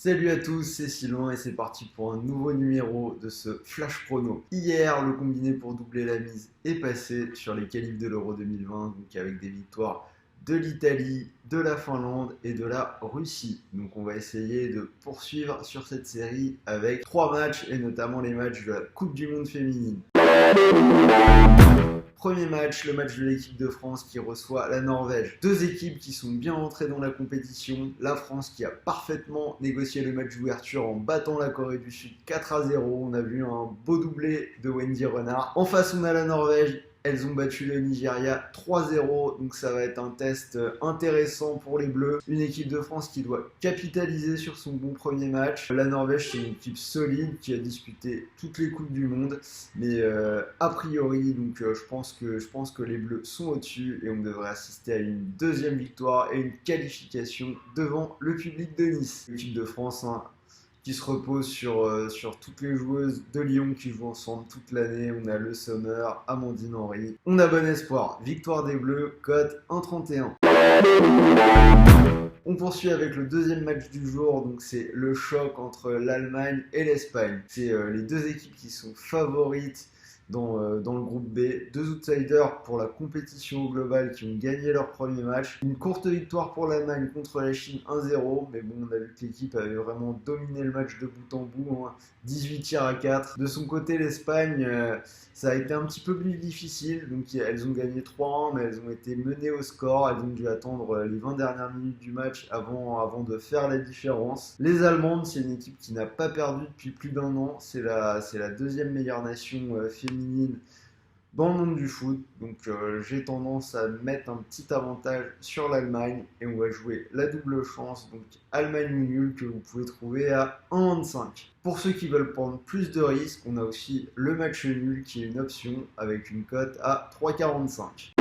Salut à tous, c'est Sylvain et c'est parti pour un nouveau numéro de ce Flash Prono. Hier, le combiné pour doubler la mise est passé sur les qualifs de l'Euro 2020, donc avec des victoires de l'Italie, de la Finlande et de la Russie. Donc on va essayer de poursuivre sur cette série avec 3 matchs et notamment les matchs de la Coupe du Monde féminine. Premier match, le match de l'équipe de France qui reçoit la Norvège. Deux équipes qui sont bien rentrées dans la compétition. La France qui a parfaitement négocié le match d'ouverture en battant la Corée du Sud 4-0. On a vu un beau doublé de Wendy Renard. En face, on a la Norvège. Elles ont battu le Nigeria 3-0, donc ça va être un test intéressant pour les Bleus. Une équipe de France qui doit capitaliser sur son bon premier match. La Norvège, c'est une équipe solide qui a disputé toutes les Coupes du Monde, mais a priori, donc je pense que les Bleus sont au-dessus et on devrait assister à une deuxième victoire et une qualification devant le public de Nice. L'équipe de France, qui se repose sur toutes les joueuses de Lyon qui jouent ensemble toute l'année. On a Le Sommer, Amandine Henry. On a bon espoir. Victoire des Bleus, cote 1,31. On poursuit avec le deuxième match du jour, donc c'est le choc entre l'Allemagne et l'Espagne. C'est les deux équipes qui sont favorites dans le groupe B. Deux outsiders pour la compétition au global qui ont gagné leur premier match. Une courte victoire pour l'Allemagne contre la Chine 1-0, mais bon, on a vu que l'équipe avait vraiment dominé le match de bout en bout, 18 tirs à 4. De son côté, l'Espagne, ça a été un petit peu plus difficile, donc elles ont gagné 3-1, mais elles ont été menées au score, elles ont dû attendre les 20 dernières minutes du match avant de faire la différence. Les Allemandes, c'est une équipe qui n'a pas perdu depuis plus d'un an, c'est la deuxième meilleure nation féminine dans le monde du foot, donc j'ai tendance à mettre un petit avantage sur l'Allemagne et on va jouer la double chance, donc Allemagne ou nul que vous pouvez trouver à 1,25. Pour ceux qui veulent prendre plus de risques, on a aussi le match nul qui est une option avec une cote à 3,45.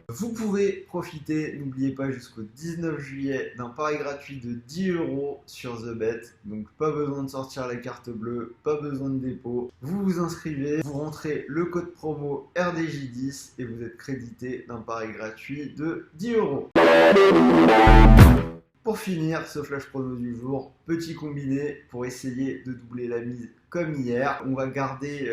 Vous pouvez profiter, n'oubliez pas, jusqu'au 19 juillet d'un pari gratuit de 10€ sur TheBet. Donc pas besoin de sortir la carte bleue, pas besoin de dépôt. Vous vous inscrivez, vous rentrez le code promo RDJ10 et vous êtes crédité d'un pari gratuit de 10€. Pour finir ce flash prono du jour, petit combiné pour essayer de doubler la mise comme hier. On va garder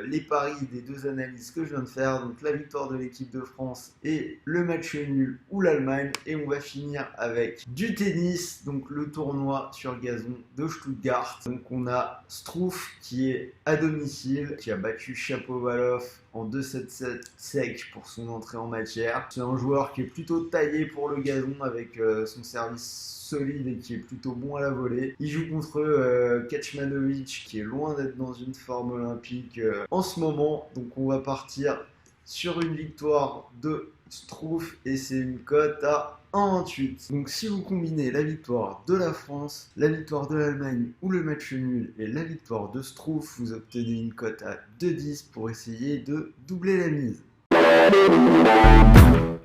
les paris des deux analyses que je viens de faire, donc la victoire de l'équipe de France et le match nul ou l'Allemagne. Et on va finir avec du tennis, donc le tournoi sur gazon de Stuttgart. Donc on a Struff qui est à domicile, qui a battu Shapovalov en 2-7-7 sec pour son entrée en matière. C'est un joueur qui est plutôt taillé pour le gazon avec son service solide et qui est plutôt bon à la volée. Il joue contre Kecmanovic qui est loin d'être dans une forme olympique en ce moment. Donc on va partir sur une victoire de Struff et c'est une cote à 1,28. Donc si vous combinez la victoire de la France, la victoire de l'Allemagne ou le match nul et la victoire de Struff, vous obtenez une cote à 2,10 pour essayer de doubler la mise.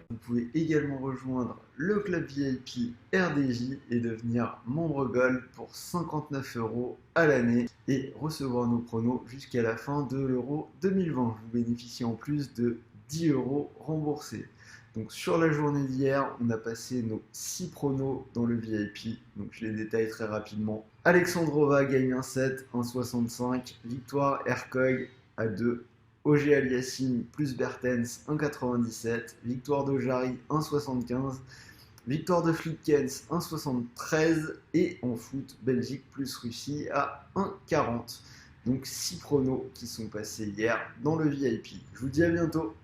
Vous pouvez également rejoindre le club VIP RDJ et devenir membre Gold pour 59€ à l'année et recevoir nos pronos jusqu'à la fin de l'Euro 2020. Vous bénéficiez en plus de 10€ remboursés. Donc sur la journée d'hier, on a passé nos 6 pronos dans le VIP. Donc je les détaille très rapidement. Alexandrova gagne 1,7, 1,65. Victoire Ercog à 2. OG Aliassime plus Bertens 1,97, victoire de Jarry 1,75, victoire de Flitkens 1,73 et en foot Belgique plus Russie à 1,40. Donc 6 pronos qui sont passés hier dans le VIP. Je vous dis à bientôt.